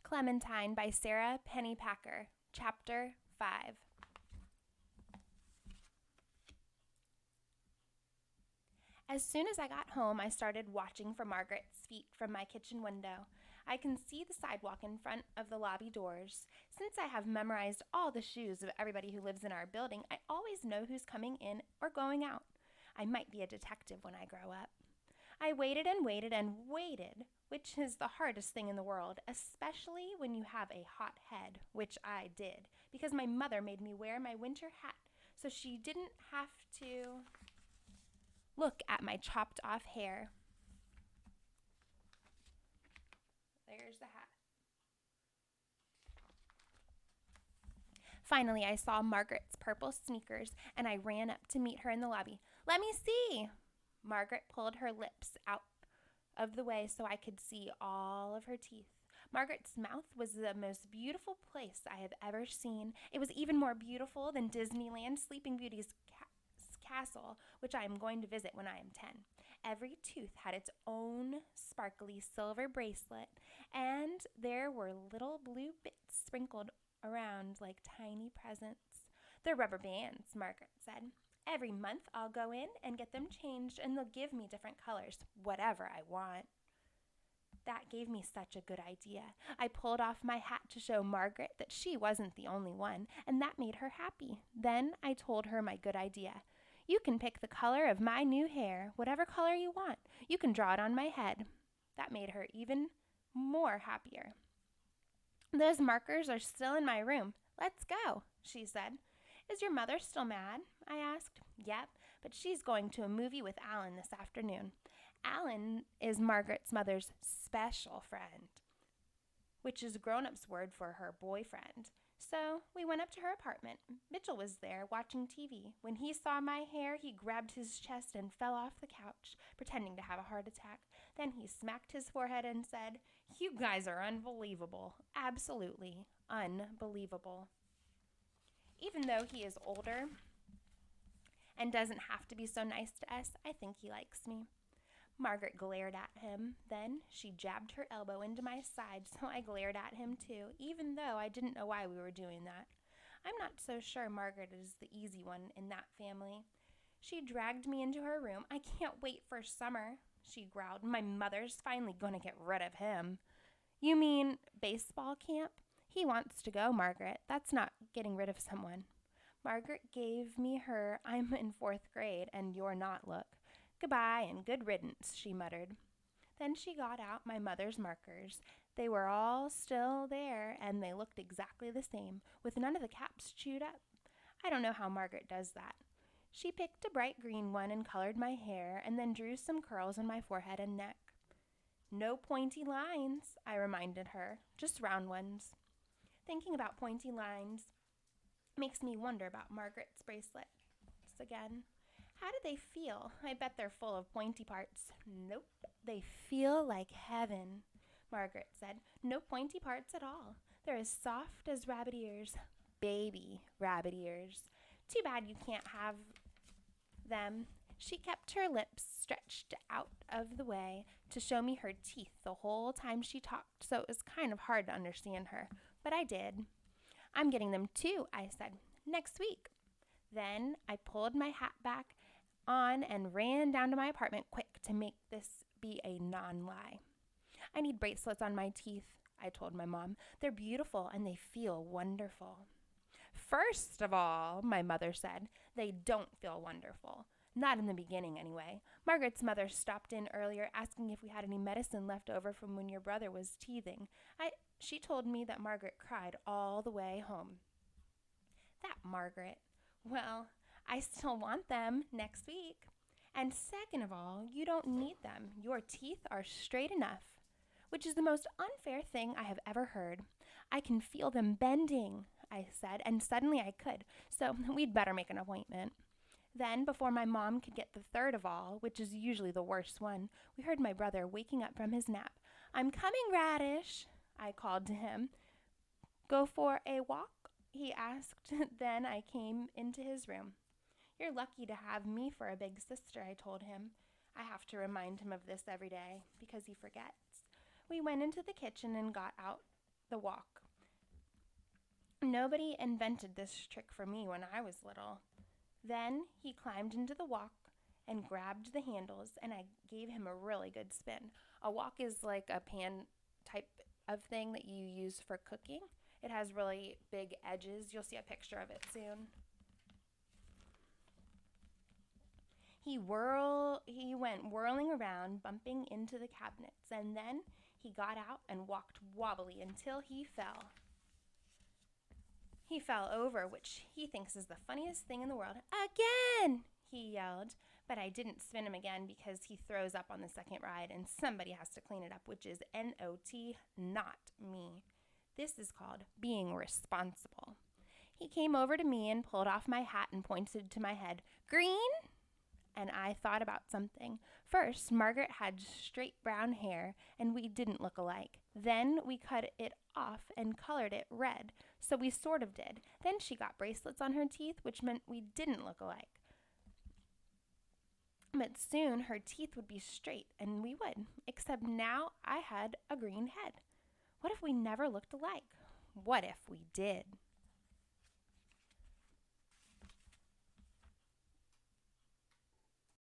Clementine by Sara Pennypacker, Chapter 5. As soon as I got home, I started watching for Margaret's feet from my kitchen window. I can see the sidewalk in front of the lobby doors. Since I have memorized all the shoes of everybody who lives in our building, I always know who's coming in or going out. I might be a detective when I grow up. I waited and waited and waited, which is the hardest thing in the world, especially when you have a hot head, which I did, because my mother made me wear my winter hat so she didn't have to look at my chopped off hair. There's the hat. Finally, I saw Margaret's purple sneakers, and I ran up to meet her in the lobby. "Let me see!" Margaret pulled her lips out of the way so I could see all of her teeth. Margaret's mouth was the most beautiful place I have ever seen. It was even more beautiful than Disneyland Sleeping Beauty's castle, which I am going to visit when I am 10. Every tooth had its own sparkly silver bracelet, and there were little blue bits sprinkled around like tiny presents. "They're rubber bands," Margaret said. "Every month I'll go in and get them changed, and they'll give me different colors, whatever I want." That gave me such a good idea. I pulled off my hat to show Margaret that she wasn't the only one, and that made her happy. Then I told her my good idea. "You can pick the color of my new hair, whatever color you want. You can draw it on my head." That made her even more happier. "Those markers are still in my room. Let's go," she said. "Is your mother still mad?" I asked. "Yep, but she's going to a movie with Alan this afternoon." Alan is Margaret's mother's special friend, which is a grown-up's word for her boyfriend. So we went up to her apartment. Mitchell was there watching TV. When he saw my hair, he grabbed his chest and fell off the couch, pretending to have a heart attack. Then he smacked his forehead and said, "You guys are unbelievable. Absolutely unbelievable." Even though he is older and doesn't have to be so nice to us, I think he likes me. Margaret glared at him. Then she jabbed her elbow into my side, so I glared at him too, even though I didn't know why we were doing that. I'm not so sure Margaret is the easy one in that family. She dragged me into her room. "I can't wait for summer," she growled. "My mother's finally going to get rid of him." "You mean baseball camp? He wants to go, Margaret. That's not getting rid of someone." Margaret gave me her "I'm in 4th grade and you're not" look. "Goodbye and good riddance," she muttered. Then she got out my mother's markers. They were all still there, and they looked exactly the same, with none of the caps chewed up. I don't know how Margaret does that. She picked a bright green one and colored my hair, and then drew some curls on my forehead and neck. "No pointy lines," I reminded her, "just round ones." Thinking about pointy lines makes me wonder about Margaret's bracelets again. How do they feel? I bet they're full of pointy parts. "Nope, they feel like heaven," Margaret said. "No pointy parts at all. They're as soft as rabbit ears. Baby rabbit ears. Too bad you can't have them." She kept her lips stretched out of the way to show me her teeth the whole time she talked, so it was kind of hard to understand her. But I did. "I'm getting them too," I said. "Next week." Then I pulled my hat back on and ran down to my apartment quick to make this be a non-lie. "I need bracelets on my teeth," I told my mom. "They're beautiful and they feel wonderful." "First of all," my mother said, "they don't feel wonderful. Not in the beginning, anyway. Margaret's mother stopped in earlier asking if we had any medicine left over from when your brother was teething. She told me that Margaret cried all the way home." That Margaret. Well, I still want them next week. "And second of all, you don't need them. Your teeth are straight enough," which is the most unfair thing I have ever heard. "I can feel them bending," I said, and suddenly I could, so we'd better make an appointment. Then, before my mom could get the third of all, which is usually the worst one, we heard my brother waking up from his nap. "I'm coming, Radish," I called to him. "Go for a walk?" he asked. Then I came into his room. "You're lucky to have me for a big sister," I told him. I have to remind him of this every day because he forgets. We went into the kitchen and got out the walk. Nobody invented this trick for me when I was little. Then he climbed into the walk and grabbed the handles, and I gave him a really good spin. A wok is like a pan type of thing that you use for cooking. It has really big edges. You'll see a picture of it soon. He went whirling around, bumping into the cabinets, and then he got out and walked wobbly until he fell. He fell over, which he thinks is the funniest thing in the world. Again, he yelled, but I didn't spin him again because he throws up on the second ride and somebody has to clean it up, which is N-O-T, not me. This is called being responsible. He came over to me and pulled off my hat and pointed to my head. Green? And I thought about something. First, Margaret had straight brown hair, and we didn't look alike. Then we cut it off and colored it red, so we sort of did. Then she got bracelets on her teeth, which meant we didn't look alike. But soon her teeth would be straight, and we would, except now I had a green head. What if we never looked alike? What if we did?